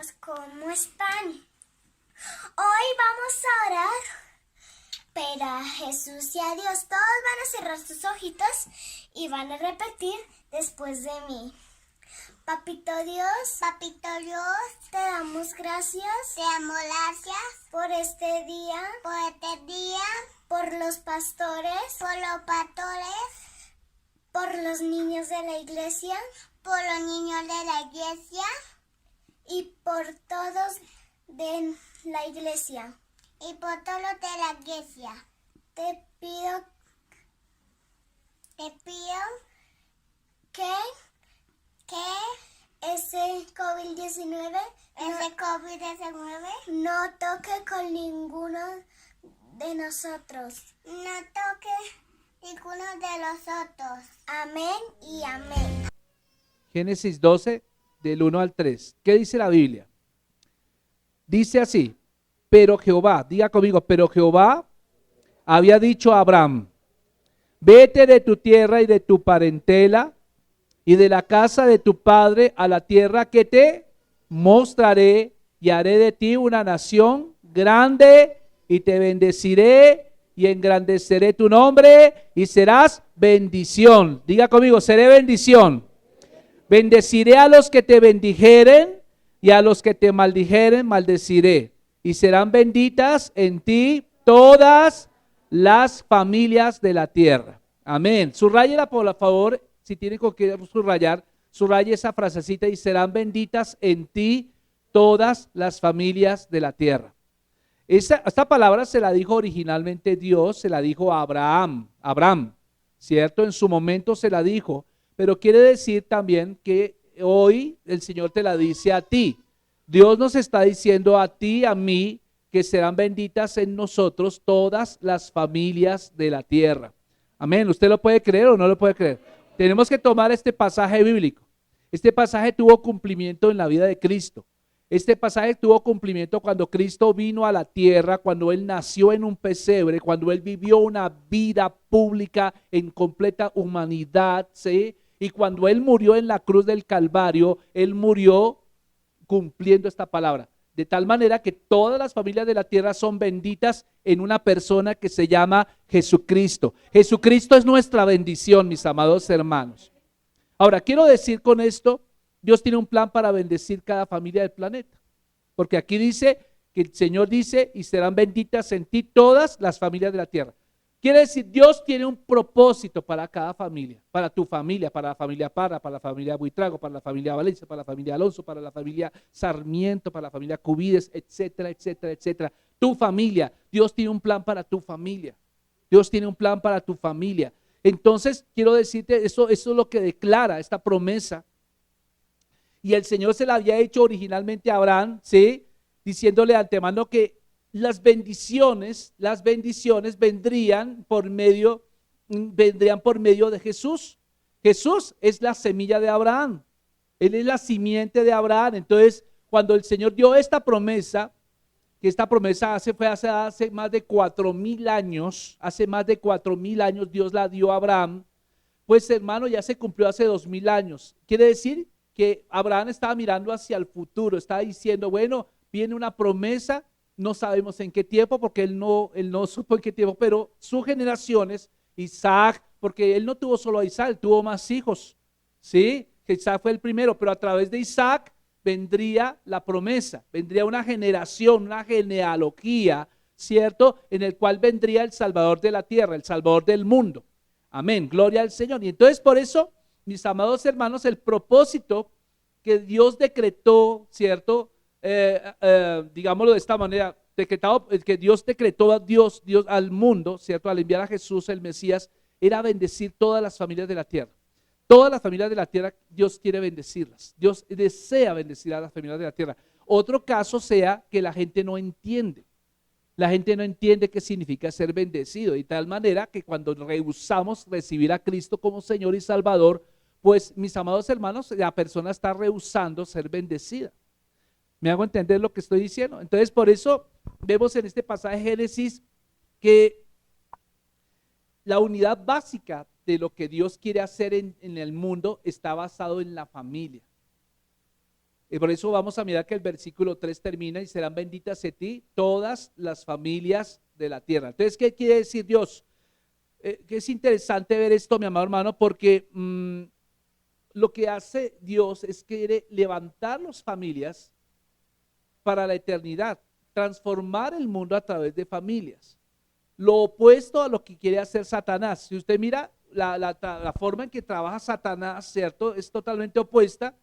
hermanos, ¿cómo están? Hoy vamos a orar, pero a Jesús y a Dios. Todos van a cerrar sus ojitos y van a repetir después de mí. Papito Dios, te damos gracias por este día, por los pastores, por los niños de la iglesia y por todos de la iglesia. Te pido que ese COVID-19 no toque con ninguno de nosotros. Amén y amén. Génesis 12, del 1 al 3. ¿Qué dice la Biblia? Dice así: pero Jehová, diga conmigo, pero Jehová había dicho a Abraham: vete de tu tierra y de tu parentela y de la casa de tu padre a la tierra que te mostraré, y haré de ti una nación grande y te bendeciré y engrandeceré tu nombre y serás bendición. Diga conmigo, seré bendición. Bendeciré a los que te bendijeren y a los que te maldijeren maldeciré, y serán benditas en ti todas las familias de la tierra. Amén. Subrayela por favor, si tienen con qué subrayar, subraye esa frasecita: y serán benditas en ti todas las familias de la tierra. Esta palabra se la dijo originalmente Dios, se la dijo a Abraham, ¿cierto? En su momento se la dijo, pero quiere decir también que hoy el Señor te la dice a ti. Dios nos está diciendo a ti, a mí, que serán benditas en nosotros todas las familias de la tierra. Amén. ¿Usted lo puede creer o no lo puede creer? Tenemos que tomar este pasaje bíblico. Este pasaje tuvo cumplimiento en la vida de Cristo. Este pasaje tuvo cumplimiento cuando Cristo vino a la tierra, cuando Él nació en un pesebre, cuando Él vivió una vida pública en completa humanidad, ¿sí? Y cuando Él murió en la cruz del Calvario, Él murió cumpliendo esta palabra. De tal manera que todas las familias de la tierra son benditas en una persona que se llama Jesucristo. Jesucristo es nuestra bendición, mis amados hermanos. Ahora, quiero decir con esto, Dios tiene un plan para bendecir cada familia del planeta. Porque aquí dice que el Señor dice: y serán benditas en ti todas las familias de la tierra. Quiere decir, Dios tiene un propósito para cada familia, para tu familia, para la familia Parra, para la familia Buitrago, para la familia Valencia, para la familia Alonso, para la familia Sarmiento, para la familia Cubides, etcétera, etcétera, etcétera. Tu familia, Dios tiene un plan para tu familia. Dios tiene un plan para tu familia. Entonces, quiero decirte, eso es lo que declara esta promesa. Y el Señor se la había hecho originalmente a Abraham, ¿sí? Diciéndole de antemano que las bendiciones vendrían por medio de Jesús. Jesús es la semilla de Abraham. Él es la simiente de Abraham. Entonces, cuando el Señor dio esta promesa, que esta promesa fue hace más de 4,000 años, hace más de 4,000 años Dios la dio a Abraham, pues hermano, ya se cumplió hace 2,000 años. Quiere decir que Abraham estaba mirando hacia el futuro, estaba diciendo, bueno, viene una promesa, no sabemos en qué tiempo, porque él no supo en qué tiempo, pero sus generaciones, Isaac, porque él no tuvo solo a Isaac, tuvo más hijos, ¿sí? Que Isaac fue el primero, pero a través de Isaac vendría la promesa, vendría una generación, una genealogía, ¿cierto? En el cual vendría el Salvador de la tierra, el Salvador del mundo. Amén, gloria al Señor. Y entonces por eso, mis amados hermanos, el propósito que Dios decretó, ¿cierto? Digámoslo de esta manera, que Dios decretó a Dios al mundo, ¿cierto? Al enviar a Jesús, el Mesías, era bendecir todas las familias de la tierra. Todas las familias de la tierra, Dios quiere bendecirlas. Dios desea bendecir a las familias de la tierra. Otro caso sea que la gente no entiende. La gente no entiende qué significa ser bendecido, de tal manera que cuando rehusamos recibir a Cristo como Señor y Salvador, pues mis amados hermanos, la persona está rehusando ser bendecida. ¿Me hago entender lo que estoy diciendo? Entonces, por eso vemos en este pasaje de Génesis que la unidad básica de lo que Dios quiere hacer en el mundo está basado en la familia. Y por eso vamos a mirar que el versículo 3 termina y serán benditas de ti todas las familias de la tierra. Entonces, ¿qué quiere decir Dios? Que es interesante ver esto, mi amado hermano, porque lo que hace Dios es quiere levantar las familias para la eternidad, transformar el mundo a través de familias. Lo opuesto a lo que quiere hacer Satanás. Si usted mira la forma en que trabaja Satanás, ¿cierto? Es totalmente opuesta.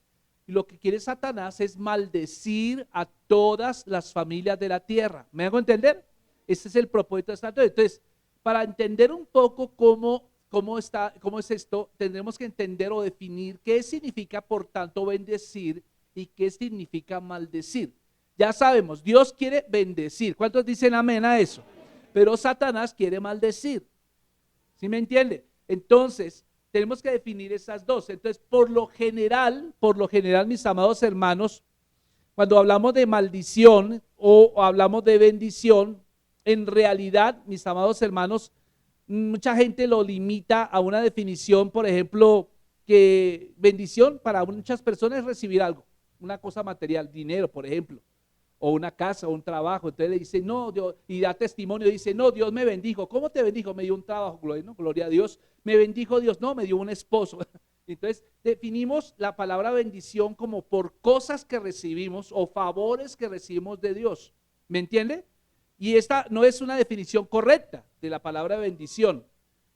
Y lo que quiere Satanás es maldecir a todas las familias de la tierra. ¿Me hago entender? Ese es el propósito de Satanás. Entonces, para entender un poco cómo es esto, tendremos que entender o definir qué significa, por tanto, bendecir y qué significa maldecir. Ya sabemos, Dios quiere bendecir. ¿Cuántos dicen amén a eso? Pero Satanás quiere maldecir. ¿Sí me entiende? Entonces, tenemos que definir esas dos. Entonces, por lo general, mis amados hermanos, cuando hablamos de maldición o hablamos de bendición, en realidad, mis amados hermanos, mucha gente lo limita a una definición, por ejemplo, que bendición para muchas personas es recibir algo, una cosa material, dinero, por ejemplo, o una casa, o un trabajo. Entonces le dice, no, Dios, y da testimonio, dice, no, Dios me bendijo. ¿Cómo te bendijo? Me dio un trabajo, gloria a Dios. Me bendijo Dios, no, me dio un esposo. Entonces definimos la palabra bendición como por cosas que recibimos o favores que recibimos de Dios. ¿Me entiende? Y esta no es una definición correcta de la palabra bendición.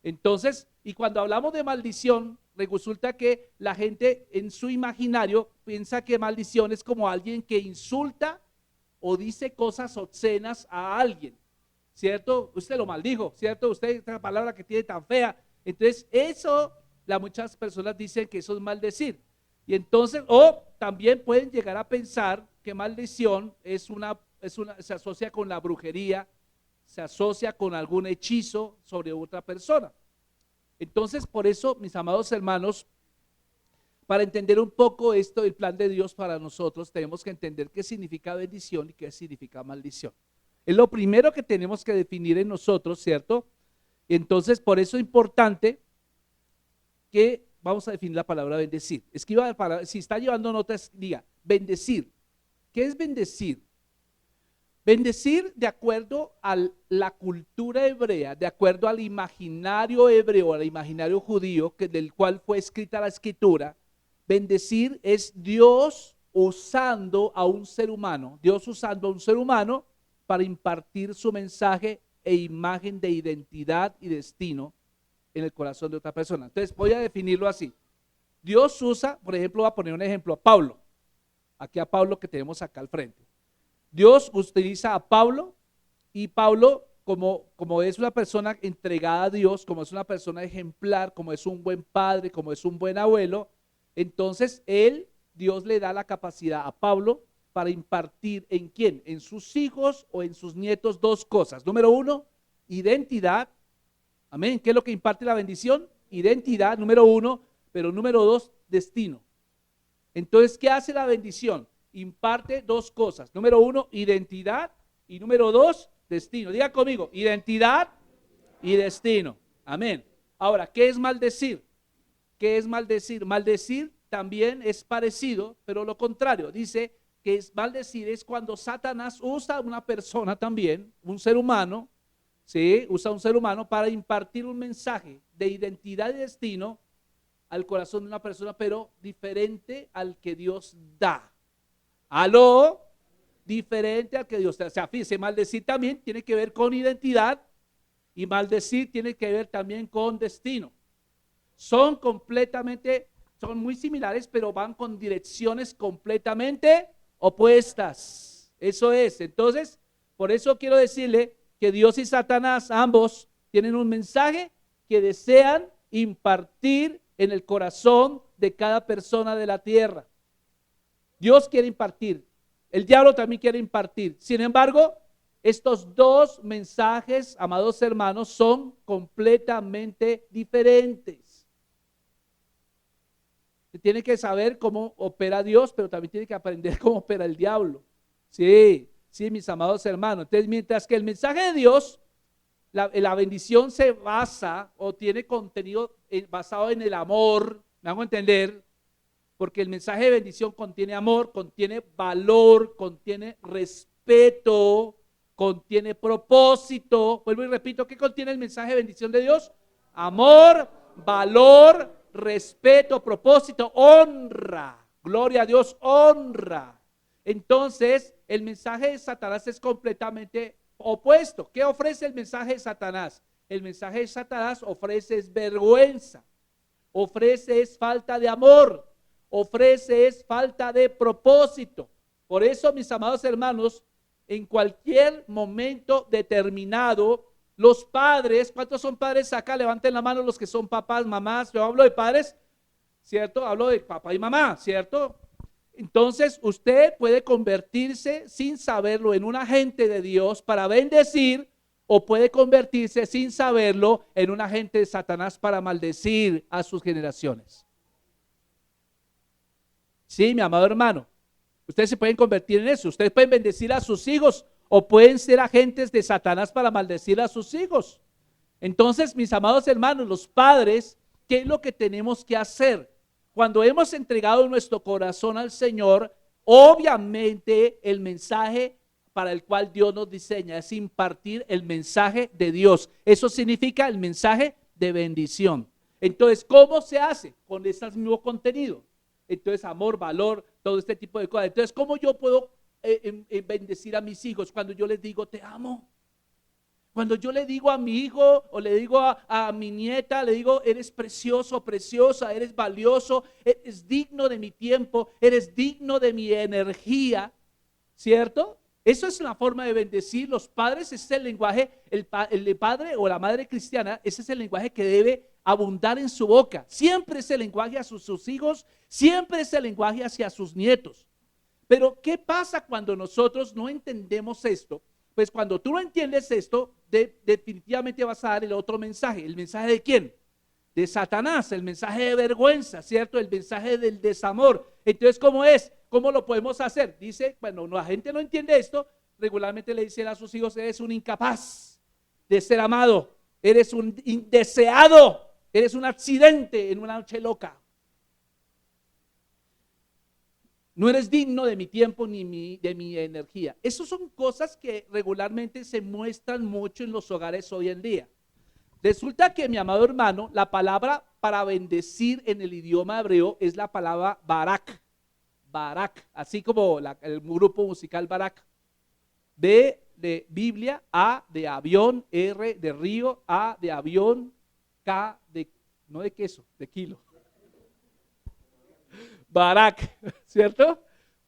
Entonces, y cuando hablamos de maldición, resulta que la gente en su imaginario piensa que maldición es como alguien que insulta o dice cosas obscenas a alguien, ¿cierto? Usted lo maldijo, ¿cierto? Usted, esta palabra que tiene tan fea. Entonces, eso, muchas personas dicen que eso es maldecir. Y entonces, o también pueden llegar a pensar que maldición se asocia con la brujería, se asocia con algún hechizo sobre otra persona. Entonces, por eso, mis amados hermanos, para entender un poco esto, el plan de Dios para nosotros, tenemos que entender qué significa bendición y qué significa maldición. Es lo primero que tenemos que definir en nosotros, ¿cierto? Entonces, por eso es importante que vamos a definir la palabra bendecir. Escriba, si está llevando notas, diga, bendecir. ¿Qué es bendecir? Bendecir, de acuerdo a la cultura hebrea, de acuerdo al imaginario hebreo, al imaginario judío, del cual fue escrita la escritura, bendecir es Dios usando a un ser humano, para impartir su mensaje e imagen de identidad y destino en el corazón de otra persona. Entonces voy a definirlo así. Dios usa, por ejemplo, voy a poner un ejemplo, a Pablo. Aquí a Pablo que tenemos acá al frente. Dios utiliza a Pablo y Pablo, como es una persona entregada a Dios, como es una persona ejemplar, como es un buen padre, como es un buen abuelo, entonces Dios le da la capacidad a Pablo para impartir ¿en quién? En sus hijos o en sus nietos dos cosas. Número uno, identidad. Amén. ¿Qué es lo que imparte la bendición? Identidad, número uno, pero número dos, destino. Entonces, ¿qué hace la bendición? Imparte dos cosas. Número uno, identidad, y número dos, destino. Diga conmigo, identidad y destino. Amén. Ahora, ¿qué es maldecir? ¿Qué es maldecir? Maldecir también es parecido, pero lo contrario. Dice que maldecir es cuando Satanás usa a una persona también, un ser humano, ¿sí? Usa a un ser humano para impartir un mensaje de identidad y destino al corazón de una persona, pero diferente al que Dios da. ¿Aló? Diferente al que Dios da. O sea, fíjese, maldecir también tiene que ver con identidad y maldecir tiene que ver también con destino. Son muy similares, pero van con direcciones completamente opuestas. Eso es. Entonces, por eso quiero decirle que Dios y Satanás, ambos, tienen un mensaje que desean impartir en el corazón de cada persona de la tierra. Dios quiere impartir, el diablo también quiere impartir. Sin embargo, estos dos mensajes, amados hermanos, son completamente diferentes. Tiene que saber cómo opera Dios, pero también tiene que aprender cómo opera el diablo. Sí, mis amados hermanos. Entonces, mientras que el mensaje de Dios, la bendición se basa o tiene contenido basado en el amor, me hago entender, porque el mensaje de bendición contiene amor, contiene valor, contiene respeto, contiene propósito. Vuelvo y repito, ¿qué contiene el mensaje de bendición de Dios? Amor, valor, respeto, propósito, honra. Gloria a Dios, honra. Entonces, el mensaje de Satanás es completamente opuesto. ¿Qué ofrece el mensaje de Satanás? El mensaje de Satanás ofrece es vergüenza, ofrece es falta de amor, ofrece es falta de propósito. Por eso, mis amados hermanos, en cualquier momento determinado, los padres, ¿cuántos son padres acá? Levanten la mano los que son papás, mamás. Yo hablo de padres, ¿cierto? Hablo de papá y mamá, ¿cierto? Entonces usted puede convertirse sin saberlo en un agente de Dios para bendecir, o puede convertirse sin saberlo en un agente de Satanás para maldecir a sus generaciones. Sí, mi amado hermano, ustedes se pueden convertir en eso. Ustedes pueden bendecir a sus hijos o pueden ser agentes de Satanás para maldecir a sus hijos. Entonces, mis amados hermanos, los padres, ¿qué es lo que tenemos que hacer? Cuando hemos entregado nuestro corazón al Señor, obviamente el mensaje para el cual Dios nos diseña es impartir el mensaje de Dios. Eso significa el mensaje de bendición. Entonces, ¿cómo se hace? Con ese mismo contenido. Entonces, amor, valor, todo este tipo de cosas. Entonces, ¿cómo yo puedo bendecir a mis hijos? Cuando yo les digo, te amo. Cuando yo le digo a mi hijo o le digo a mi nieta, le digo, eres precioso, preciosa, eres valioso, eres digno de mi tiempo, eres digno de mi energía, ¿cierto? Eso es la forma de bendecir. Los padres, ese es el lenguaje, el padre o la madre cristiana, ese es el lenguaje que debe abundar en su boca. Siempre es el lenguaje a sus hijos, siempre es el lenguaje hacia sus nietos. Pero ¿qué pasa cuando nosotros no entendemos esto? Pues cuando tú no entiendes esto, definitivamente vas a dar el otro mensaje. ¿El mensaje de quién? De Satanás, el mensaje de vergüenza, ¿cierto? El mensaje del desamor. Entonces, ¿cómo es? ¿Cómo lo podemos hacer? Dice, cuando la gente no entiende esto, regularmente le dicen a sus hijos, eres un incapaz de ser amado, eres un indeseado, eres un accidente en una noche loca. No eres digno de mi tiempo ni de mi energía. Esas son cosas que regularmente se muestran mucho en los hogares hoy en día. Resulta que, mi amado hermano, la palabra para bendecir en el idioma hebreo es la palabra barak. Barak, así como el grupo musical Barak. B de Biblia, A de avión, R de río, A de avión, K de, no de queso, de kilo. Barak, ¿cierto?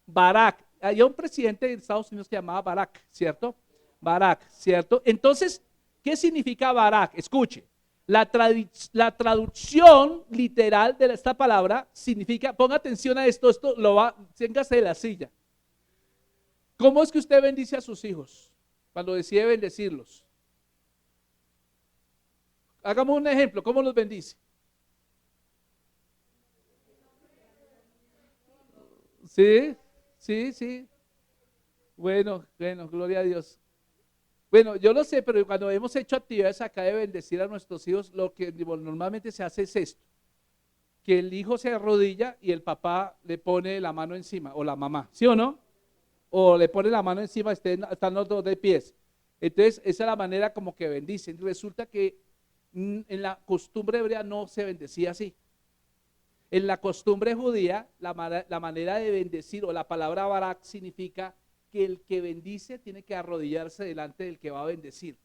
Barak. Hay un presidente de Estados Unidos que se llamaba Barak, ¿cierto? Barak, ¿cierto? Entonces, ¿qué significa Barak? Escuche, la traducción literal de esta palabra significa, ponga atención a esto lo va, téngase de la silla. ¿Cómo es que usted bendice a sus hijos cuando decide bendecirlos? Hagamos un ejemplo, ¿cómo los bendice? Sí, sí, sí. Bueno, gloria a Dios. Bueno, yo lo sé, pero cuando hemos hecho actividades acá de bendecir a nuestros hijos, lo que normalmente se hace es esto, que el hijo se arrodilla y el papá le pone la mano encima, o la mamá, ¿sí o no? O le pone la mano encima, están los dos de pies. Entonces, esa es la manera como que bendicen. Resulta que en la costumbre hebrea no se bendecía así. En la costumbre judía, la manera de bendecir, o la palabra barak, significa que el que bendice tiene que arrodillarse delante del que va a bendecir.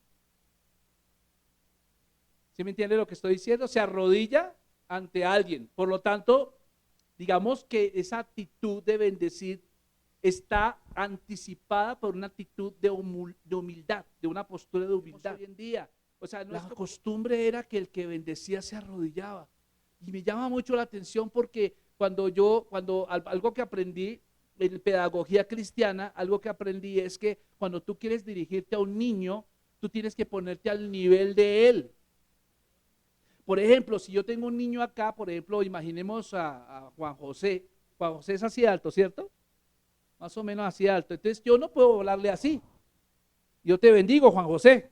¿Sí me entiende lo que estoy diciendo? Se arrodilla ante alguien. Por lo tanto, digamos que esa actitud de bendecir está anticipada por una actitud de humildad, de una postura de humildad. Hoy en día, o sea, la costumbre era que el que bendecía se arrodillaba. Y me llama mucho la atención porque cuando algo que aprendí en pedagogía cristiana, algo que aprendí es que cuando tú quieres dirigirte a un niño, tú tienes que ponerte al nivel de él. Por ejemplo, si yo tengo un niño acá, por ejemplo, imaginemos a Juan José. Juan José es así alto, ¿cierto? Más o menos así alto. Entonces yo no puedo hablarle así. Yo te bendigo, Juan José,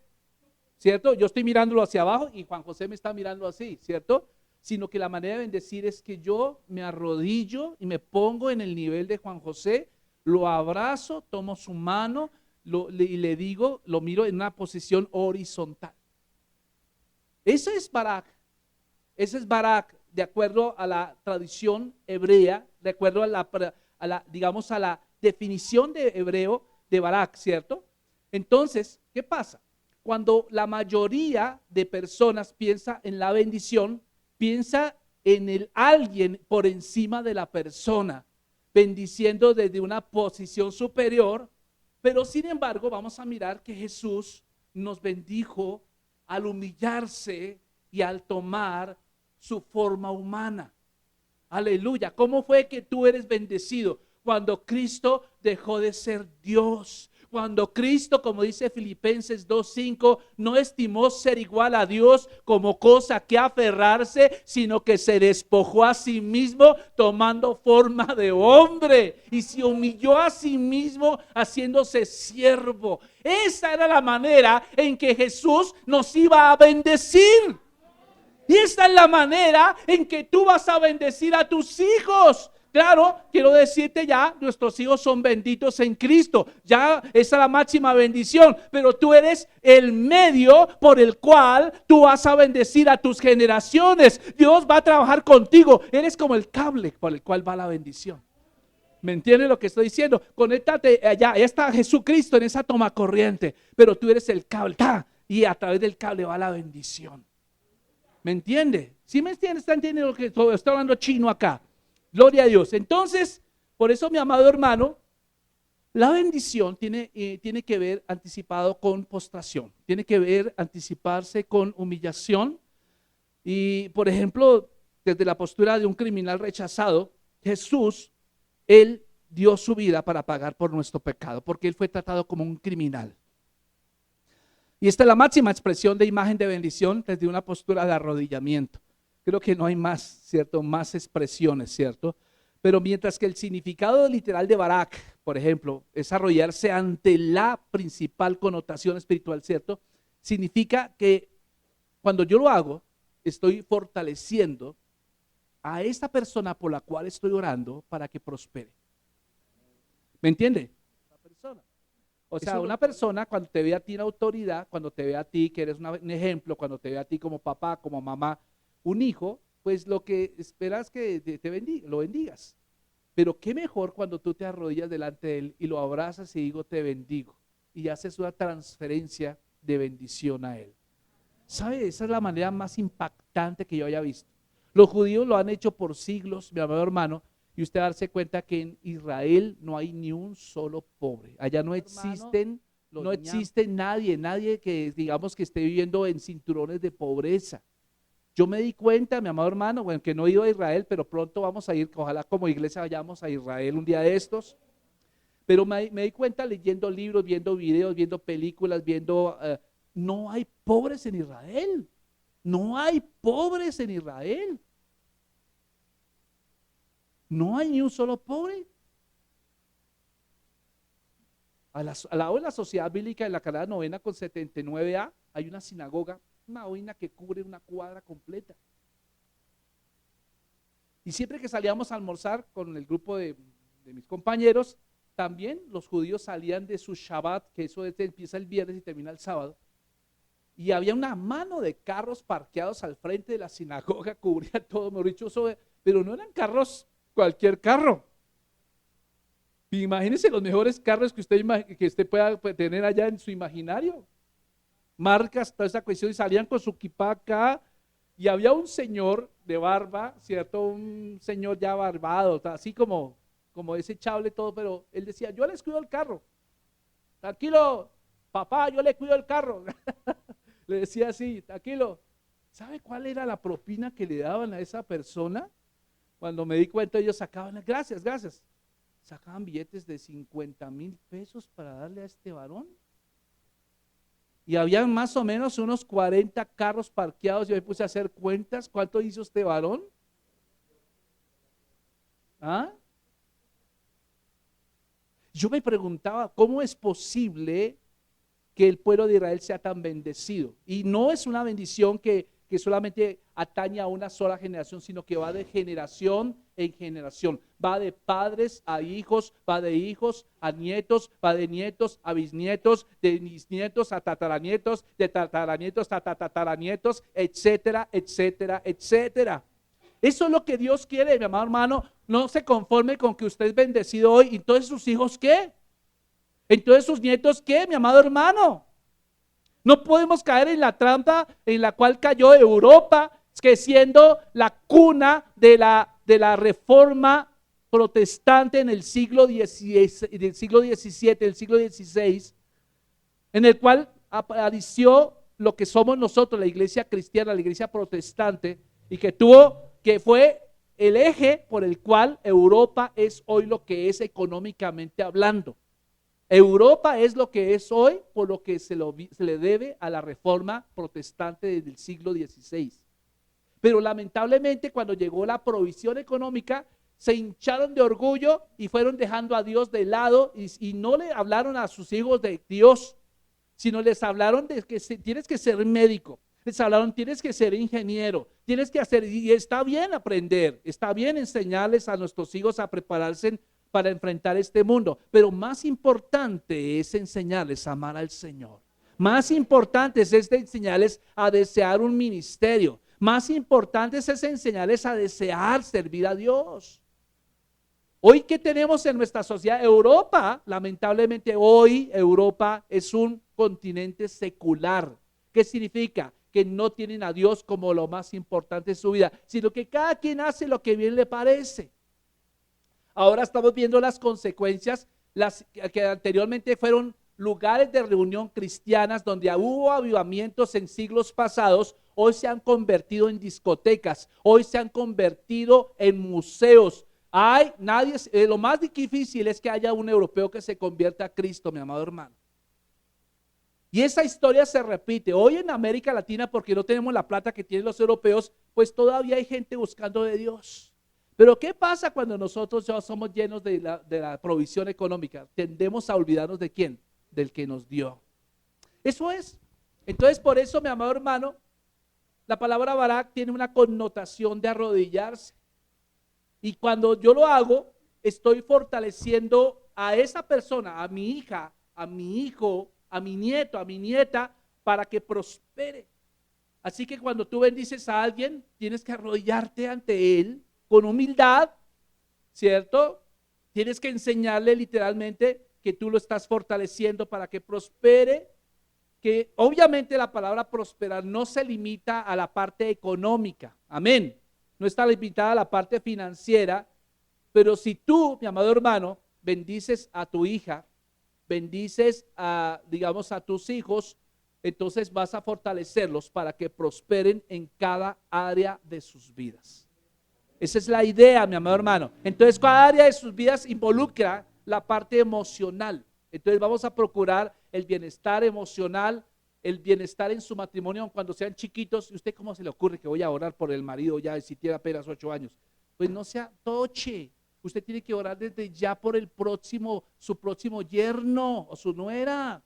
¿cierto? Yo estoy mirándolo hacia abajo y Juan José me está mirando así, ¿cierto? sino que la manera de bendecir es que yo me arrodillo y me pongo en el nivel de Juan José, lo abrazo, tomo su mano y le digo, lo miro en una posición horizontal. Eso es Barak. Ese es Barak, de acuerdo a la tradición hebrea, de acuerdo a la definición de hebreo de Barak, ¿cierto? Entonces, ¿qué pasa? Cuando la mayoría de personas piensa en la bendición, piensa en el alguien por encima de la persona, bendiciendo desde una posición superior, pero sin embargo vamos a mirar que Jesús nos bendijo al humillarse y al tomar su forma humana. Aleluya. ¿Cómo fue que tú eres bendecido? Cuando Cristo dejó de ser Dios. Cuando Cristo, como dice Filipenses 2:5, no estimó ser igual a Dios como cosa que aferrarse, sino que se despojó a sí mismo tomando forma de hombre y se humilló a sí mismo haciéndose siervo. Esa era la manera en que Jesús nos iba a bendecir. Y esta es la manera en que tú vas a bendecir a tus hijos. Claro, quiero decirte ya, nuestros hijos son benditos en Cristo. Ya esa es la máxima bendición. Pero tú eres el medio por el cual tú vas a bendecir a tus generaciones. Dios va a trabajar contigo. Eres como el cable por el cual va la bendición. ¿Me entiendes lo que estoy diciendo? Conéctate allá está Jesucristo en esa toma corriente. Pero tú eres el cable. Y a través del cable va la bendición. ¿Me entiende? ¿Sí me entiende? ¿Está entendiendo lo que estoy hablando chino acá? Gloria a Dios. Entonces, por eso, mi amado hermano, la bendición tiene que ver anticipado con postración. Tiene que ver anticiparse con humillación. Y, por ejemplo, desde la postura de un criminal rechazado, Jesús, Él dio su vida para pagar por nuestro pecado, porque Él fue tratado como un criminal. Y esta es la máxima expresión de imagen de bendición desde una postura de arrodillamiento. Creo que no hay más, ¿cierto? Más expresiones, ¿cierto? Pero mientras que el significado literal de Barak, por ejemplo, es arrodillarse ante la principal connotación espiritual, ¿cierto? Significa que cuando yo lo hago, estoy fortaleciendo a esta persona por la cual estoy orando para que prospere. ¿Me entiende? La persona. O sea, una persona cuando te ve a ti en autoridad, cuando te ve a ti que eres un ejemplo, cuando te ve a ti como papá, como mamá, un hijo, pues lo que esperas que te bendiga, lo bendigas. Pero qué mejor cuando tú te arrodillas delante de él y lo abrazas y digo te bendigo y haces una transferencia de bendición a él. ¿Sabe? Esa es la manera más impactante que yo haya visto. Los judíos lo han hecho por siglos, mi amado hermano, y usted darse cuenta que en Israel no hay ni un solo pobre. Allá no existe nadie que digamos que esté viviendo en cinturones de pobreza. Yo me di cuenta, mi amado hermano, bueno, que no he ido a Israel, pero pronto vamos a ir, ojalá como iglesia vayamos a Israel un día de estos. Pero me di cuenta leyendo libros, viendo videos, viendo películas, no hay pobres en Israel. No hay pobres en Israel. No hay ni un solo pobre. Al lado de la sociedad bíblica, en la carrera novena con 79A, hay una sinagoga, una boina que cubre una cuadra completa. Y siempre que salíamos a almorzar con el grupo de mis compañeros, también los judíos salían de su Shabbat, que eso empieza el viernes y termina el sábado, y había una mano de carros parqueados al frente de la sinagoga, cubría todo, mejor dicho, pero no eran carros, cualquier carro. Imagínense los mejores carros que usted pueda tener allá en su imaginario. Marcas, toda esa cuestión, y salían con su kipá acá, y había un señor de barba, ¿cierto? Un señor ya barbado, así como desechable todo, pero él decía, yo les cuido el carro. Tranquilo, papá, yo le cuido el carro. Le decía así, tranquilo. ¿Sabe cuál era la propina que le daban a esa persona? Cuando me di cuenta, ellos sacaban, gracias, sacaban billetes de 50,000 pesos para darle a este varón. Y había más o menos unos 40 carros parqueados. Yo me puse a hacer cuentas. ¿Cuánto hizo este varón? Yo me preguntaba, ¿cómo es posible que el pueblo de Israel sea tan bendecido? Y no es una bendición que que solamente atañe a una sola generación, sino que va de generación en generación. Va de padres a hijos, va de hijos a nietos, va de nietos a bisnietos, de bisnietos a tataranietos, de tataranietos a tataranietos, etcétera, etcétera, etcétera. Eso es lo que Dios quiere, mi amado hermano. No se conforme con que usted es bendecido hoy. Entonces, ¿sus hijos qué? Entonces, ¿sus nietos qué, mi amado hermano? No podemos caer en la trampa en la cual cayó Europa, que siendo la cuna de la reforma protestante en el siglo XVII, el siglo XVI, en el cual apareció lo que somos nosotros, la iglesia cristiana, la iglesia protestante, y que fue el eje por el cual Europa es hoy lo que es económicamente hablando. Europa es lo que es hoy por lo que se le debe a la reforma protestante desde el siglo XVI. Pero lamentablemente cuando llegó la provisión económica, se hincharon de orgullo y fueron dejando a Dios de lado y no le hablaron a sus hijos de Dios, sino les hablaron de que tienes que ser médico, les hablaron tienes que ser ingeniero, tienes que hacer, y está bien aprender, está bien enseñarles a nuestros hijos a prepararse para enfrentar este mundo, pero más importante es enseñarles a amar al Señor. Más importante es enseñarles a desear un ministerio. Más importante es enseñarles a desear servir a Dios. Hoy, ¿qué tenemos en nuestra sociedad? Europa, lamentablemente hoy Europa es un continente secular. ¿Qué significa? Que no tienen a Dios como lo más importante de su vida, sino que cada quien hace lo que bien le parece. Ahora estamos viendo las consecuencias, las que anteriormente fueron lugares de reunión cristianas donde hubo avivamientos en siglos pasados, hoy se han convertido en discotecas, hoy se han convertido en museos. Lo más difícil es que haya un europeo que se convierta a Cristo, mi amado hermano. Y esa historia se repite hoy en América Latina porque no tenemos la plata que tienen los europeos, pues todavía hay gente buscando de Dios. Pero ¿qué pasa cuando nosotros ya somos llenos de la provisión económica? Tendemos a olvidarnos de ¿quién? Del que nos dio. Eso es. Entonces, por eso, mi amado hermano, la palabra barak tiene una connotación de arrodillarse. Y cuando yo lo hago, estoy fortaleciendo a esa persona, a mi hija, a mi hijo, a mi nieto, a mi nieta, para que prospere. Así que cuando tú bendices a alguien, tienes que arrodillarte ante él con humildad, ¿cierto? Tienes que enseñarle literalmente que tú lo estás fortaleciendo para que prospere, que obviamente la palabra prosperar no se limita a la parte económica, amén, no está limitada a la parte financiera, pero si tú, mi amado hermano, bendices a tu hija, bendices a tus hijos, entonces vas a fortalecerlos para que prosperen en cada área de sus vidas. Esa es la idea, mi amado hermano. Entonces, cada área de sus vidas involucra la parte emocional. Entonces, vamos a procurar el bienestar emocional, el bienestar en su matrimonio cuando sean chiquitos. ¿Y usted cómo se le ocurre que voy a orar por el marido ya si tiene apenas 8 años? Pues no sea toche. Usted tiene que orar desde ya por su próximo yerno o su nuera.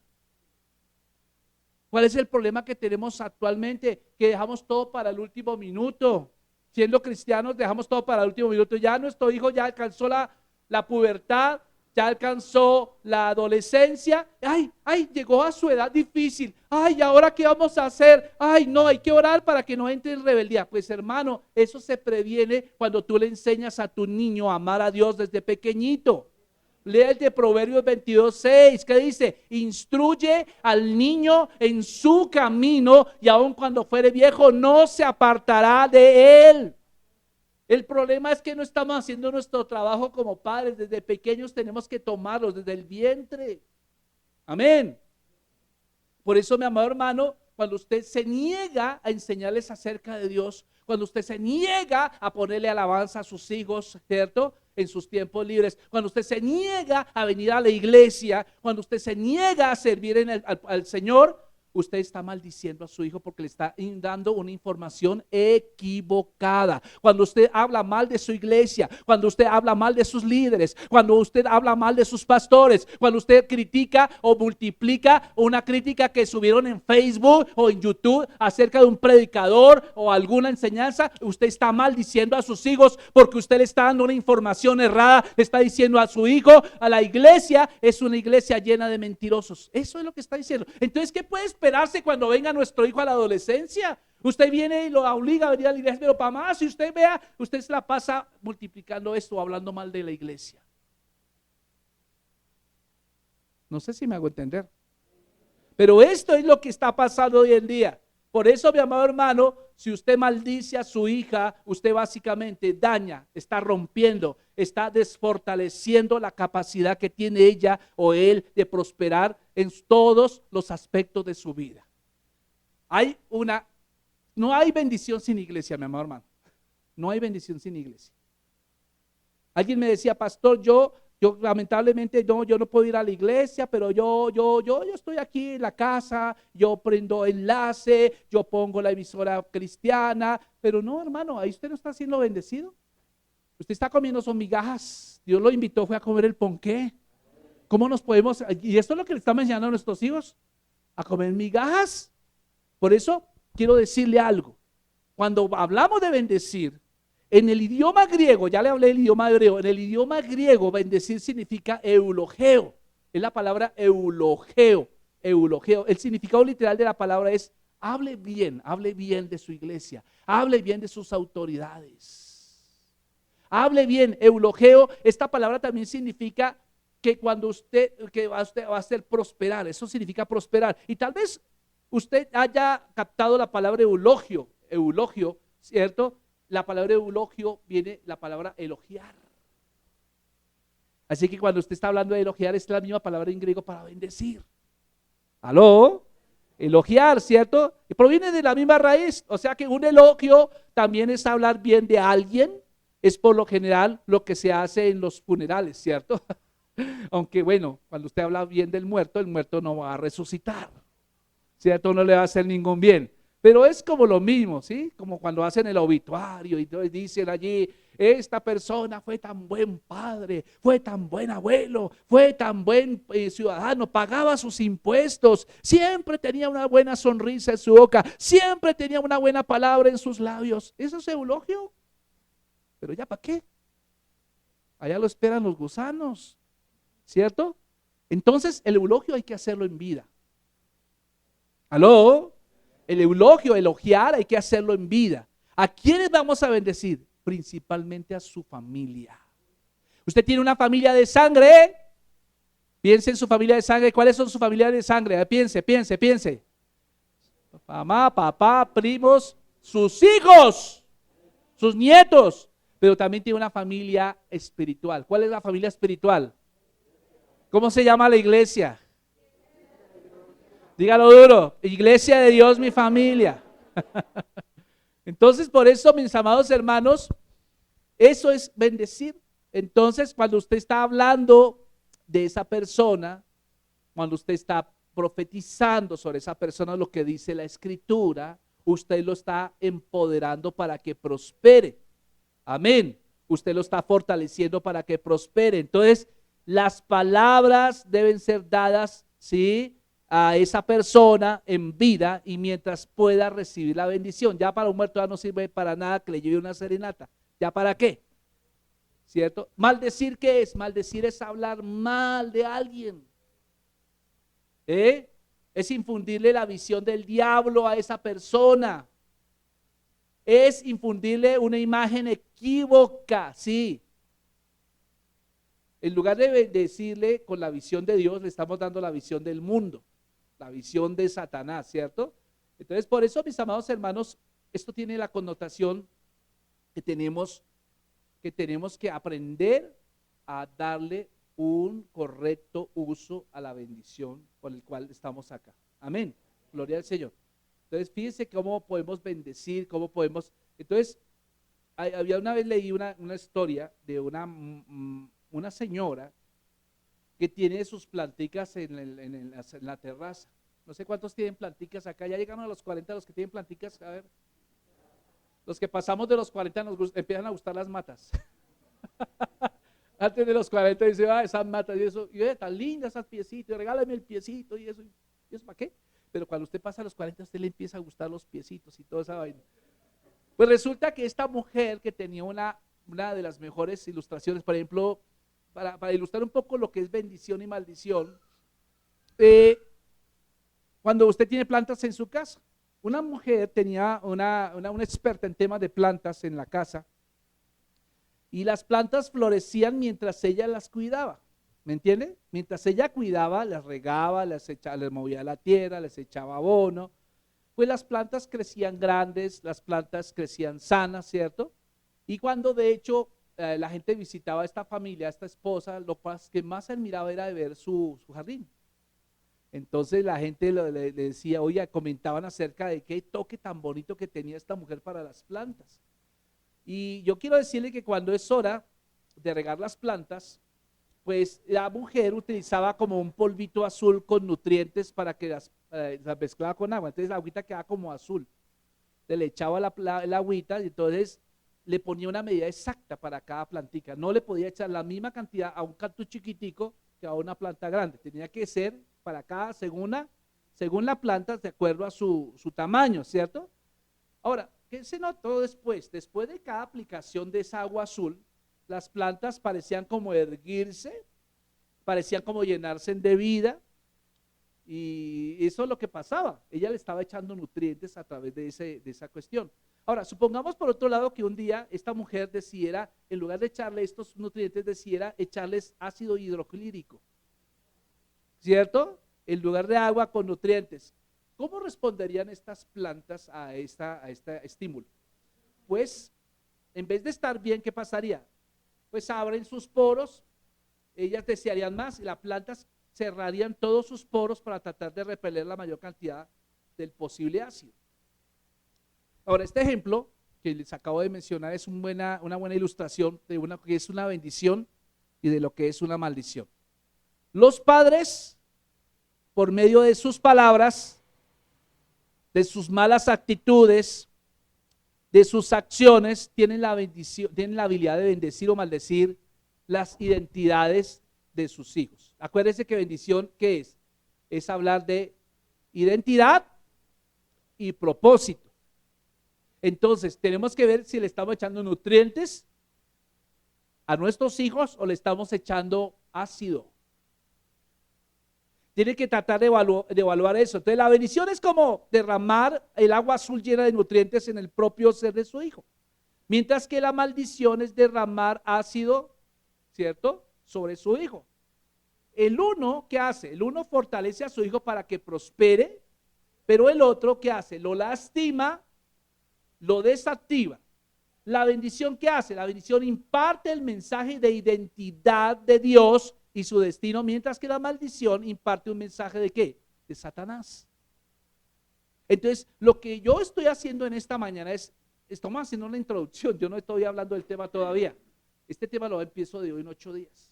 ¿Cuál es el problema que tenemos actualmente? Que dejamos todo para el último minuto. Siendo cristianos dejamos todo para el último minuto. Ya nuestro hijo ya alcanzó la pubertad, ya alcanzó la adolescencia. Llegó a su edad difícil. ¿Ahora qué vamos a hacer? No, hay que orar para que no entre en rebeldía. Pues hermano, eso se previene cuando tú le enseñas a tu niño a amar a Dios desde pequeñito. Lea el de Proverbios 22:6, que dice: instruye al niño en su camino y aun cuando fuere viejo no se apartará de él. El problema es que no estamos haciendo nuestro trabajo como padres. Desde pequeños tenemos que tomarlos desde el vientre. Amén. Por eso, mi amado hermano, cuando usted se niega a enseñarles acerca de Dios, cuando usted se niega a ponerle alabanza a sus hijos, ¿cierto?, en sus tiempos libres, cuando usted se niega a venir a la iglesia, cuando usted se niega a servir al Señor, usted está maldiciendo a su hijo porque le está dando una información equivocada. Cuando usted habla mal de su iglesia, cuando usted habla mal de sus líderes, cuando usted habla mal de sus pastores, cuando usted critica o multiplica una crítica que subieron en Facebook o en YouTube acerca de un predicador o alguna enseñanza, usted está maldiciendo a sus hijos porque usted le está dando una información errada, le está diciendo a su hijo, a la iglesia es una iglesia llena de mentirosos. Eso es lo que está diciendo. Entonces, ¿qué puede esperarse cuando venga nuestro hijo a la adolescencia? Usted viene y lo obliga a venir a la iglesia, pero para más, si usted vea, usted se la pasa multiplicando esto, hablando mal de la iglesia. No sé si me hago entender. Pero esto es lo que está pasando hoy en día. Por eso, mi amado hermano, si usted maldice a su hija, usted básicamente daña, está rompiendo, está desfortaleciendo la capacidad que tiene ella o él de prosperar en todos los aspectos de su vida. No hay bendición sin iglesia, mi amado hermano. No hay bendición sin iglesia. Alguien me decía, pastor, yo lamentablemente yo no puedo ir a la iglesia, pero yo estoy aquí en la casa, yo prendo enlace, yo pongo la emisora cristiana, pero no, hermano, ahí usted no está siendo bendecido. Usted está comiendo son migajas. Dios lo invitó, fue a comer el ponqué. ¿Cómo nos podemos? Y esto es lo que le estamos enseñando a nuestros hijos, a comer migajas. Por eso quiero decirle algo. Cuando hablamos de bendecir, en el idioma griego, ya le hablé del idioma hebreo, en el idioma griego bendecir significa eulogeo, es la palabra eulogeo, el significado literal de la palabra es hable bien de su iglesia, hable bien de sus autoridades, hable bien, eulogeo, esta palabra también significa que cuando usted va a hacer prosperar, eso significa prosperar, y tal vez usted haya captado la palabra eulogio, ¿cierto? La palabra eulogio viene la palabra elogiar. Así que cuando usted está hablando de elogiar es la misma palabra en griego para bendecir. ¿Aló? Elogiar, ¿cierto? Y proviene de la misma raíz. O sea que un elogio también es hablar bien de alguien. Es por lo general lo que se hace en los funerales, ¿cierto? Aunque bueno, cuando usted habla bien del muerto, el muerto no va a resucitar, ¿cierto? No le va a hacer ningún bien. Pero es como lo mismo, ¿sí? Como cuando hacen el obituario y dicen allí, esta persona fue tan buen padre, fue tan buen abuelo, fue tan buen ciudadano, pagaba sus impuestos, siempre tenía una buena sonrisa en su boca, siempre tenía una buena palabra en sus labios. Eso es eulogio. Pero ya, ¿para qué? Allá lo esperan los gusanos, ¿cierto? Entonces el eulogio hay que hacerlo en vida. ¿Aló? El eulogio, elogiar, hay que hacerlo en vida. ¿A quiénes vamos a bendecir? Principalmente a su familia. Usted tiene una familia de sangre. Piense en su familia de sangre. ¿Cuáles son sus familiares de sangre? Piense. Mamá, papá, primos, sus hijos, sus nietos. Pero también tiene una familia espiritual. ¿Cuál es la familia espiritual? ¿Cómo se llama la iglesia? Dígalo duro, iglesia de Dios, mi familia. Entonces, por eso, mis amados hermanos, eso es bendecir. Entonces, cuando usted está hablando de esa persona, cuando usted está profetizando sobre esa persona lo que dice la escritura, usted lo está empoderando para que prospere. Amén. Usted lo está fortaleciendo para que prospere. Entonces, las palabras deben ser dadas, ¿sí?, a esa persona en vida y mientras pueda recibir la bendición. Ya para un muerto ya no sirve para nada que le lleve una serenata. ¿Ya para qué? ¿Cierto? Maldecir, ¿qué es? Maldecir es hablar mal de alguien. Es infundirle la visión del diablo a esa persona. Es infundirle una imagen equívoca, sí. En lugar de bendecirle con la visión de Dios, le estamos dando la visión del mundo. La visión de Satanás, ¿cierto? Entonces, por eso, mis amados hermanos, esto tiene la connotación que tenemos que aprender a darle un correcto uso a la bendición por el cual estamos acá. Amén. Gloria al Señor. Entonces, fíjense cómo podemos bendecir, cómo podemos. Entonces, una vez leí una historia de una señora que tiene sus planticas en la terraza No sé cuántos tienen planticas acá, ya llegaron a los 40 los que tienen planticas, a ver. Los que pasamos de los 40 empiezan a gustar las matas. Antes de los 40 dice, esas matas y eso, y tan lindas esas piecitos, regálame el piecito y eso para qué? Pero cuando usted pasa a los 40, a usted le empieza a gustar los piecitos y toda esa vaina. Pues resulta que esta mujer que tenía una de las mejores ilustraciones, por ejemplo, para ilustrar un poco lo que es bendición y maldición, cuando usted tiene plantas en su casa, una mujer tenía una experta en temas de plantas en la casa, y las plantas florecían mientras ella las cuidaba, ¿me entiende? Mientras ella cuidaba, las regaba, les movía la tierra, les echaba abono, pues las plantas crecían grandes, las plantas crecían sanas, ¿cierto? Y cuando de hecho la gente visitaba a esta familia, a esta esposa, lo que más admiraba era de ver su jardín. Entonces la gente le decía, oye, comentaban acerca de qué toque tan bonito que tenía esta mujer para las plantas. Y yo quiero decirle que cuando es hora de regar las plantas, pues la mujer utilizaba como un polvito azul con nutrientes para que las mezclaba con agua. Entonces la agüita quedaba como azul. Le echaba la agüita y entonces le ponía una medida exacta para cada plantica. No le podía echar la misma cantidad a un cactus chiquitico que a una planta grande. Tenía que ser para cada, según la planta, de acuerdo a su tamaño, ¿cierto? Ahora, ¿qué se notó después? Después de cada aplicación de esa agua azul, las plantas parecían como erguirse, parecían como llenarse de vida, y eso es lo que pasaba. Ella le estaba echando nutrientes a través de esa cuestión. Ahora, supongamos por otro lado que un día esta mujer decidiera, en lugar de echarle estos nutrientes, decidiera echarles ácido hidroclírico, ¿cierto? En lugar de agua con nutrientes. ¿Cómo responderían estas plantas a este estímulo? Pues, en vez de estar bien, ¿qué pasaría? Pues abren sus poros, ellas desearían más y las plantas cerrarían todos sus poros para tratar de repeler la mayor cantidad del posible ácido. Ahora, este ejemplo que les acabo de mencionar es una buena ilustración de lo que es una bendición y de lo que es una maldición. Los padres, por medio de sus palabras, de sus malas actitudes, de sus acciones, tienen la habilidad de bendecir o maldecir las identidades de sus hijos. Acuérdense que bendición, ¿qué es? Es hablar de identidad y propósito. Entonces, tenemos que ver si le estamos echando nutrientes a nuestros hijos o le estamos echando ácido. Tiene que tratar de evaluar eso. Entonces, la bendición es como derramar el agua azul llena de nutrientes en el propio ser de su hijo. Mientras que la maldición es derramar ácido, ¿cierto?, sobre su hijo. El uno, ¿qué hace? El uno fortalece a su hijo para que prospere, pero el otro, ¿qué hace? Lo lastima, lo desactiva. La bendición, ¿qué hace? La bendición imparte el mensaje de identidad de Dios y su destino, mientras que la maldición imparte un mensaje ¿de qué? De Satanás. Entonces, lo que yo estoy haciendo en esta mañana estamos haciendo una introducción, yo no estoy hablando del tema todavía. Este tema lo empiezo de hoy en 8 días.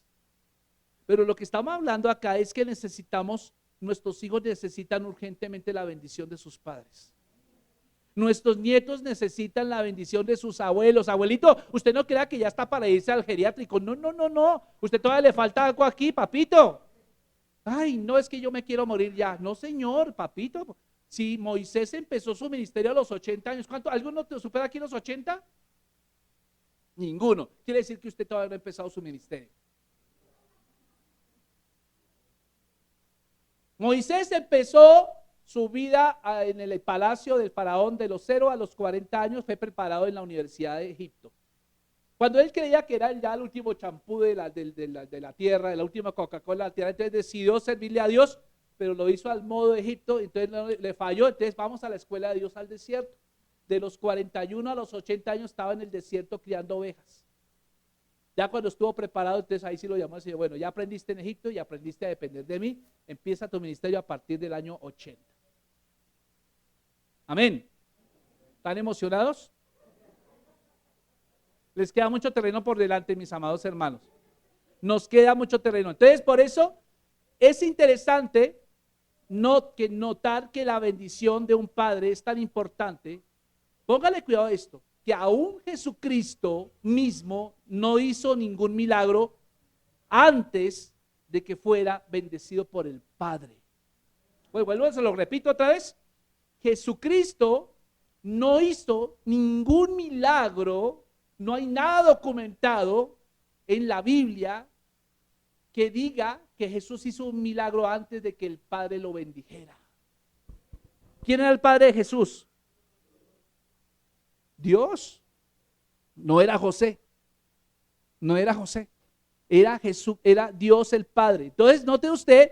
Pero lo que estamos hablando acá es que nuestros hijos necesitan urgentemente la bendición de sus padres. Nuestros nietos necesitan la bendición de sus abuelos. Abuelito, usted no crea que ya está para irse al geriátrico. No. Usted todavía le falta algo aquí, papito. Ay, no, es que yo me quiero morir ya. No, señor, papito. Si Moisés empezó su ministerio a los 80 años, ¿cuánto? ¿Alguno te supera aquí los 80? Ninguno. Quiere decir que usted todavía no ha empezado su ministerio. Moisés empezó su vida en el palacio del faraón de los 0 a los 40 años, fue preparado en la Universidad de Egipto. Cuando él creía que era ya el último champú de la tierra, la última Coca-Cola de la tierra, entonces decidió servirle a Dios, pero lo hizo al modo de Egipto, entonces le falló, entonces vamos a la escuela de Dios al desierto. De los 41 a los 80 años estaba en el desierto criando ovejas. Ya cuando estuvo preparado, entonces ahí sí lo llamó y dijo, bueno, ya aprendiste en Egipto y aprendiste a depender de mí, empieza tu ministerio a partir del año 80. Amén. ¿Están emocionados? Les queda mucho terreno por delante, mis amados hermanos. Nos queda mucho terreno. Entonces, por eso es interesante notar que la bendición de un padre es tan importante. Póngale cuidado a esto, que aún Jesucristo mismo no hizo ningún milagro antes de que fuera bendecido por el Padre. Bueno, se lo repito otra vez. Jesucristo no hizo ningún milagro, no hay nada documentado en la Biblia que diga que Jesús hizo un milagro antes de que el Padre lo bendijera. ¿Quién era el Padre de Jesús? Dios. No era José. No era José. Era Jesús, era Dios el Padre. Entonces, note usted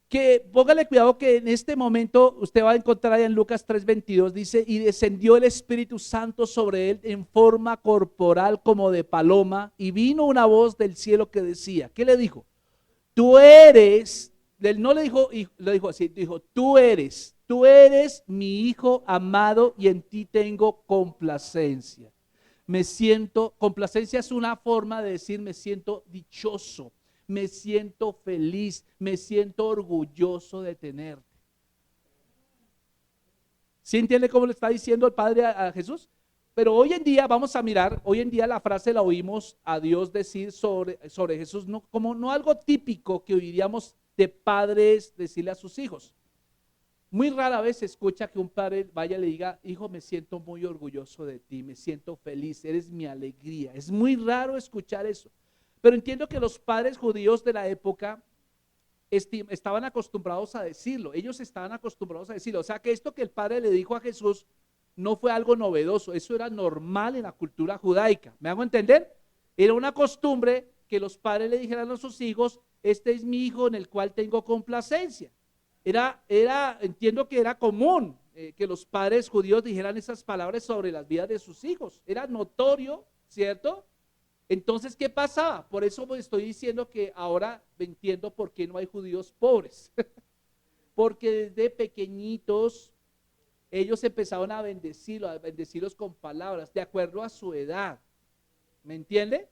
que póngale cuidado que en este momento usted va a encontrar allá en Lucas 3:22, dice, y descendió el Espíritu Santo sobre él en forma corporal como de paloma, y vino una voz del cielo que decía, ¿qué le dijo? Tú eres, él no le dijo, le dijo así, dijo, tú eres mi hijo amado y en ti tengo complacencia. Me siento, complacencia es una forma de decir me siento dichoso, me siento feliz, me siento orgulloso de tenerte. ¿Sí entiende cómo le está diciendo el Padre a Jesús? Pero hoy en día vamos a mirar, hoy en día la frase la oímos a Dios decir sobre Jesús, no, como no algo típico que oiríamos de padres decirle a sus hijos. Muy rara vez se escucha que un padre vaya y le diga, hijo, me siento muy orgulloso de ti, me siento feliz, eres mi alegría. Es muy raro escuchar eso. Pero entiendo que los padres judíos de la época estaban acostumbrados a decirlo, ellos estaban acostumbrados a decirlo. O sea que esto que el padre le dijo a Jesús no fue algo novedoso, eso era normal en la cultura judaica. ¿Me hago entender? Era una costumbre que los padres le dijeran a sus hijos, este es mi hijo en el cual tengo complacencia. Entiendo que era común que los padres judíos dijeran esas palabras sobre las vidas de sus hijos. Era notorio, ¿cierto? Entonces, ¿qué pasaba? Por eso estoy diciendo que ahora entiendo por qué no hay judíos pobres. Porque desde pequeñitos ellos empezaron a bendecirlos con palabras, de acuerdo a su edad. ¿Me entiende?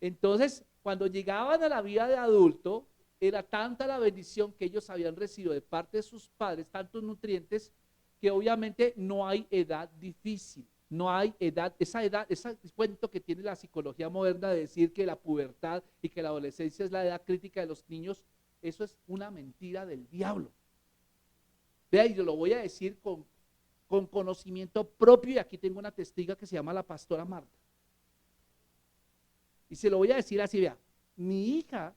Entonces, cuando llegaban a la vida de adulto, era tanta la bendición que ellos habían recibido de parte de sus padres, tantos nutrientes, que obviamente no hay edad difícil, no hay edad, ese cuento que tiene la psicología moderna de decir que la pubertad y que la adolescencia es la edad crítica de los niños, eso es una mentira del diablo. Vea, y yo lo voy a decir con conocimiento propio, y aquí tengo una testiga que se llama la pastora Marta. Y se lo voy a decir así, vea, mi hija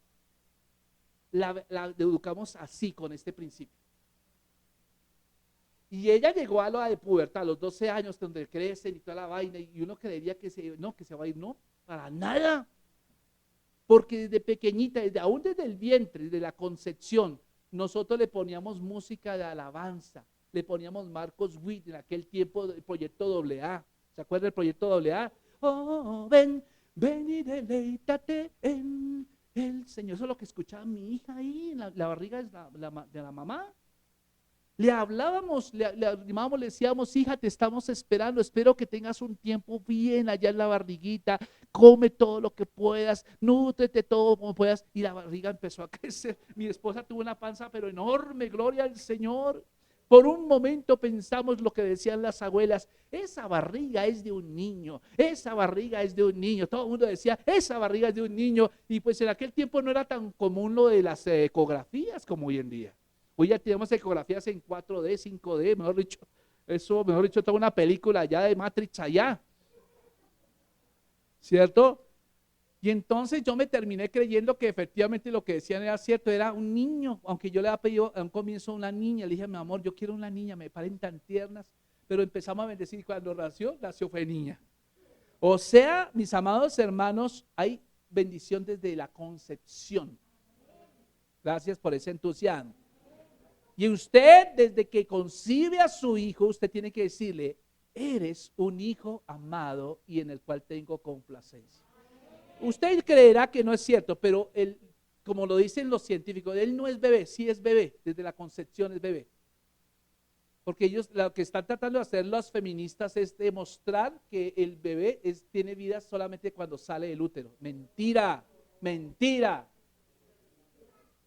la educamos así, con este principio. Y ella llegó a la de pubertad, a los 12 años, donde crecen y toda la vaina, y uno creería que se va a ir, no, para nada. Porque desde pequeñita, aún desde el vientre, desde la concepción, nosotros le poníamos música de alabanza, le poníamos Marcos Witt, en aquel tiempo del proyecto AA. ¿Se acuerda del proyecto AA? Oh, ven y deleítate en el Señor. Eso es lo que escuchaba mi hija ahí, en la barriga de la mamá. Le hablábamos, le animábamos, le decíamos, hija, te estamos esperando, espero que tengas un tiempo bien allá en la barriguita, come todo lo que puedas, nútrete todo como puedas. Y la barriga empezó a crecer. Mi esposa tuvo una panza pero enorme, gloria al Señor. Por un momento pensamos lo que decían las abuelas, esa barriga es de un niño, esa barriga es de un niño. Todo el mundo decía, esa barriga es de un niño. Y pues en aquel tiempo no era tan común lo de las ecografías como hoy en día. Hoy ya tenemos ecografías en 4D, 5D, mejor dicho, toda una película ya de Matrix allá. ¿Cierto? Y entonces yo me terminé creyendo que efectivamente lo que decían era cierto, era un niño, aunque yo le había pedido a un comienzo una niña, le dije, mi amor, yo quiero una niña, me parecen tan tiernas, pero empezamos a bendecir y cuando nació fue niña. O sea, mis amados hermanos, hay bendición desde la concepción. Gracias por ese entusiasmo. Y usted, desde que concibe a su hijo, usted tiene que decirle, eres un hijo amado y en el cual tengo complacencia. Usted creerá que no es cierto, pero él, como lo dicen los científicos, él no es bebé, sí es bebé, desde la concepción es bebé. Porque ellos, lo que están tratando de hacer las feministas es demostrar que el bebé tiene vida solamente cuando sale del útero. Mentira, mentira.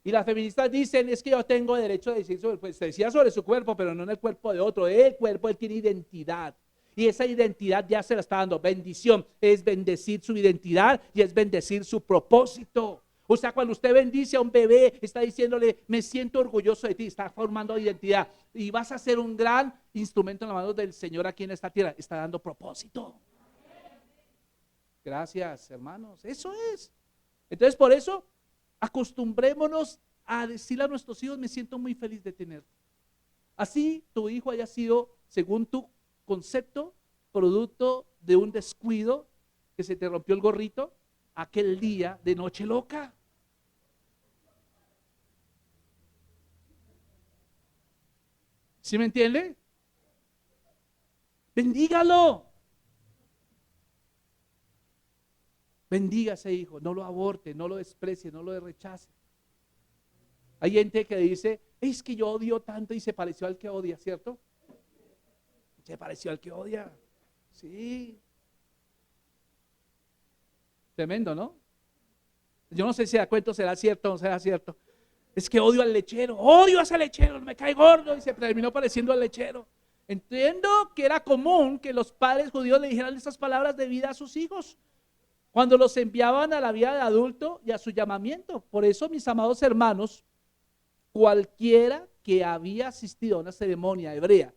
Y las feministas dicen, es que yo tengo derecho de decir sobre, pues se decía sobre su cuerpo, pero no en el cuerpo de otro. El cuerpo, él tiene identidad. Y esa identidad ya se la está dando. Bendición es bendecir su identidad y es bendecir su propósito. O sea, cuando usted bendice a un bebé, está diciéndole, me siento orgulloso de ti, está formando identidad. Y vas a ser un gran instrumento en las manos del Señor aquí en esta tierra. Está dando propósito. Gracias, hermanos. Eso es. Entonces, por eso, acostumbrémonos a decirle a nuestros hijos, me siento muy feliz de tenerte. Así tu hijo haya sido, según tu concepto, producto de un descuido, que se te rompió el gorrito aquel día de noche loca. ¿Sí me entiende? Bendígalo. Bendiga a ese hijo, no lo aborte, no lo desprecie, no lo rechace. Hay gente que dice, es que yo odio tanto y se pareció al que odia, ¿cierto? Se pareció al que odia. Sí. Tremendo, ¿no? Yo no sé si a cuento será cierto o no será cierto. Es que odio al lechero, odio a ese lechero, me cae gordo y se terminó pareciendo al lechero. Entiendo que era común que los padres judíos le dijeran estas palabras de vida a sus hijos cuando los enviaban a la vida de adulto y a su llamamiento. Por eso, mis amados hermanos, cualquiera que había asistido a una ceremonia hebrea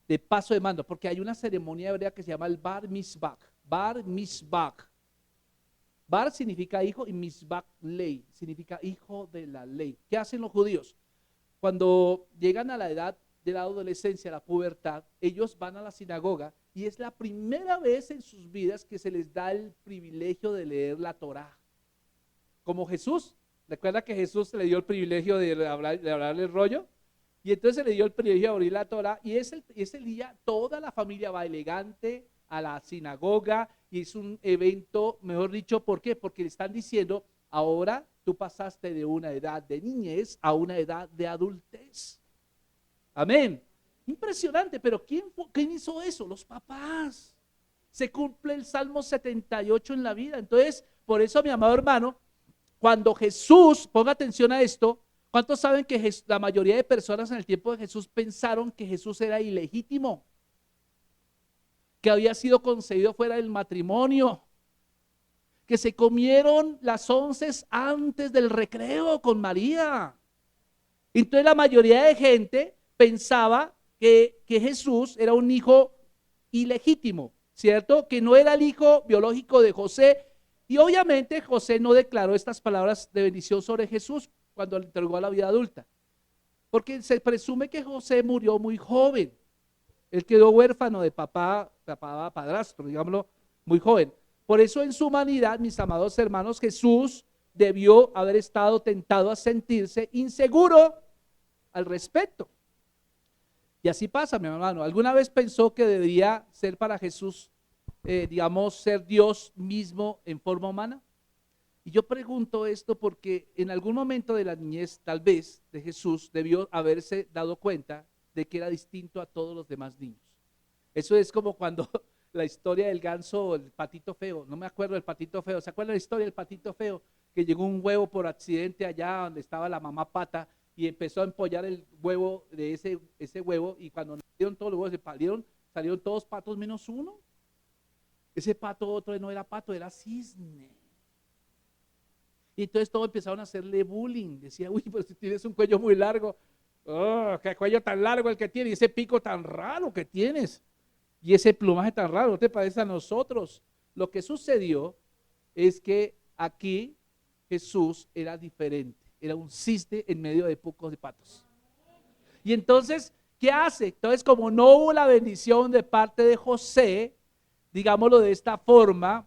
de paso de mando, porque hay una ceremonia hebrea que se llama el Bar Mitzvah. Bar Mitzvah. Bar significa hijo y Mitzvah ley, significa hijo de la ley. ¿Qué hacen los judíos? Cuando llegan a la edad de la adolescencia, la pubertad, ellos van a la sinagoga y es la primera vez en sus vidas que se les da el privilegio de leer la Torá. Como Jesús, recuerda que Jesús le dio el privilegio de hablarle el rollo, y entonces se le dio el privilegio de abrir la Torá, y ese día toda la familia va elegante a la sinagoga, y es un evento, mejor dicho, ¿por qué? Porque le están diciendo, ahora tú pasaste de una edad de niñez a una edad de adultez. Amén. Impresionante, pero ¿quién hizo eso? Los papás. Se cumple el Salmo 78 en la vida. Entonces, por eso, mi amado hermano, cuando Jesús, ponga atención a esto, ¿cuántos saben que la mayoría de personas en el tiempo de Jesús pensaron que Jesús era ilegítimo? Que había sido concebido fuera del matrimonio, que se comieron las onces antes del recreo con María. Entonces la mayoría de gente pensaba que Jesús era un hijo ilegítimo, ¿cierto? Que no era el hijo biológico de José. Y obviamente José no declaró estas palabras de bendición sobre Jesús cuando le entregó a la vida adulta, porque se presume que José murió muy joven. Él quedó huérfano de padrastro, digámoslo, muy joven. Por eso en su humanidad, mis amados hermanos, Jesús debió haber estado tentado a sentirse inseguro al respecto. Y así pasa, mi hermano. ¿Alguna vez pensó que debería ser para Jesús, digamos, ser Dios mismo en forma humana? Y yo pregunto esto porque en algún momento de la niñez, tal vez, de Jesús, debió haberse dado cuenta de que era distinto a todos los demás niños. Eso es como cuando la historia del ganso, el patito feo, no me acuerdo del patito feo, ¿se acuerdan la historia del patito feo? Que llegó un huevo por accidente allá donde estaba la mamá pata y empezó a empollar el huevo de ese huevo, y cuando nacieron todos los huevos salieron todos patos menos uno. Ese pato otro no era pato, era cisne. Y entonces todos empezaron a hacerle bullying. Decía, uy, pero si tienes un cuello muy largo, oh, qué cuello tan largo el que tiene, y ese pico tan raro que tienes, y ese plumaje tan raro, ¿no te parece a nosotros? Lo que sucedió es que aquí Jesús era diferente, era un cisne en medio de pocos de patos. Y entonces, ¿qué hace? Entonces, como no hubo la bendición de parte de José, digámoslo de esta forma,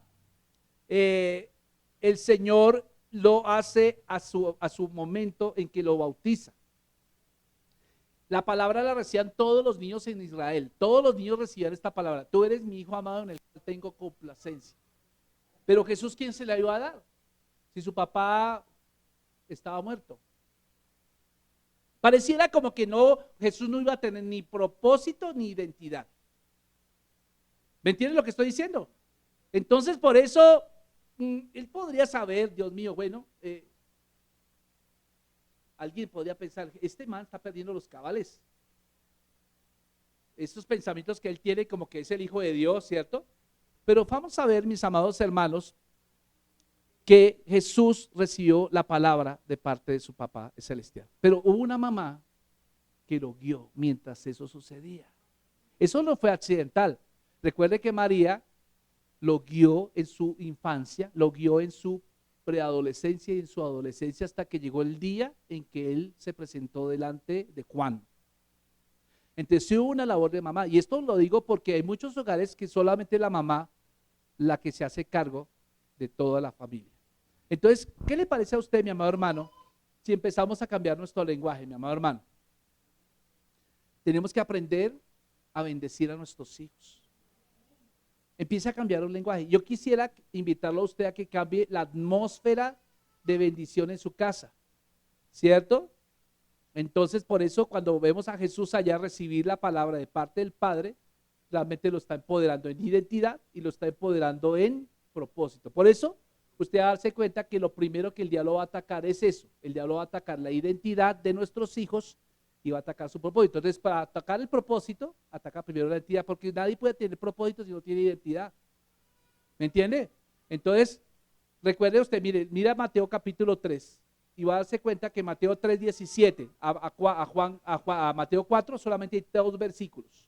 el Señor lo hace a su momento en que lo bautiza. La palabra la recibían todos los niños en Israel. Todos los niños recibían esta palabra. Tú eres mi hijo amado en el cual tengo complacencia. Pero Jesús, ¿quién se la iba a dar? Si su papá estaba muerto. Pareciera como que Jesús no iba a tener ni propósito ni identidad. ¿Me entiendes lo que estoy diciendo? Entonces, por eso, él podría saber, Dios mío, bueno, alguien podría pensar, este man está perdiendo los cabales. Estos pensamientos que él tiene como que es el hijo de Dios, ¿cierto? Pero vamos a ver, mis amados hermanos, que Jesús recibió la palabra de parte de su papá celestial. Pero hubo una mamá que lo guió mientras eso sucedía. Eso no fue accidental. Recuerde que María lo guió en su infancia, lo guió en su preadolescencia y en su adolescencia hasta que llegó el día en que él se presentó delante de Juan. Entonces sí hubo una labor de mamá, y esto lo digo porque hay muchos hogares que solamente la mamá la que se hace cargo de toda la familia. Entonces, ¿qué le parece a usted, mi amado hermano, si empezamos a cambiar nuestro lenguaje, mi amado hermano? Tenemos que aprender a bendecir a nuestros hijos. Empieza a cambiar un lenguaje. Yo quisiera invitarlo a usted a que cambie la atmósfera de bendición en su casa, ¿cierto? Entonces, por eso cuando vemos a Jesús allá recibir la palabra de parte del Padre, realmente lo está empoderando en identidad y lo está empoderando en propósito. Por eso, usted va a darse cuenta que lo primero que el diablo va a atacar es eso. El diablo va a atacar la identidad de nuestros hijos y va a atacar su propósito. Entonces, para atacar el propósito, ataca primero la identidad, porque nadie puede tener propósito si no tiene identidad. ¿Me entiende? Entonces, recuerde usted, mira Mateo capítulo 3, y va a darse cuenta que Mateo 3:17, a Mateo 4 solamente hay 2 versículos.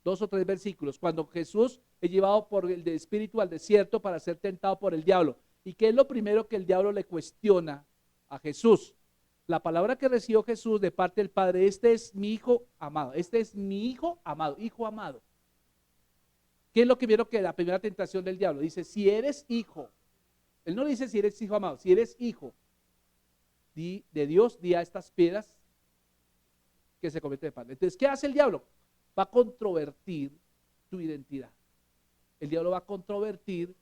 2 o 3 versículos, cuando Jesús es llevado por el espíritu al desierto para ser tentado por el diablo. ¿Y qué es lo primero que el diablo le cuestiona a Jesús? La palabra que recibió Jesús de parte del Padre: este es mi hijo amado, este es mi hijo amado, hijo amado. ¿Qué es lo que vieron que la primera tentación del diablo? Dice, si eres hijo. Él no dice si eres hijo amado, si eres hijo de Dios, di a estas piedras que se convierten en pan. Entonces, ¿qué hace el diablo? Va a controvertir tu identidad. El diablo va a controvertir,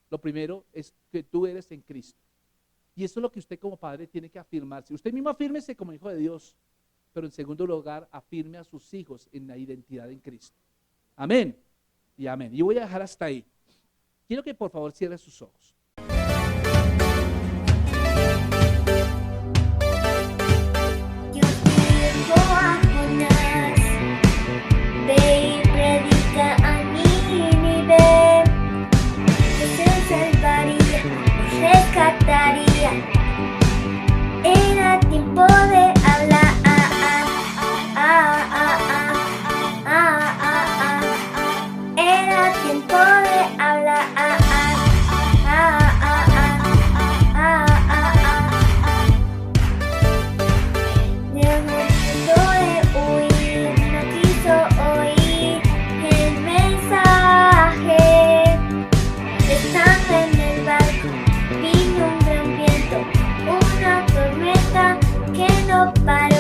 lo primero es que tú eres en Cristo. Y eso es lo que usted como padre tiene que afirmarse. Usted mismo afírmese como hijo de Dios, pero en segundo lugar, afirme a sus hijos en la identidad en Cristo. Amén y amén. Y voy a dejar hasta ahí. Quiero que por favor cierre sus ojos. Ve y predica a Nínive, que se salvaría, nos rescataría. Era tiempo de hablar, era tiempo de hablar, para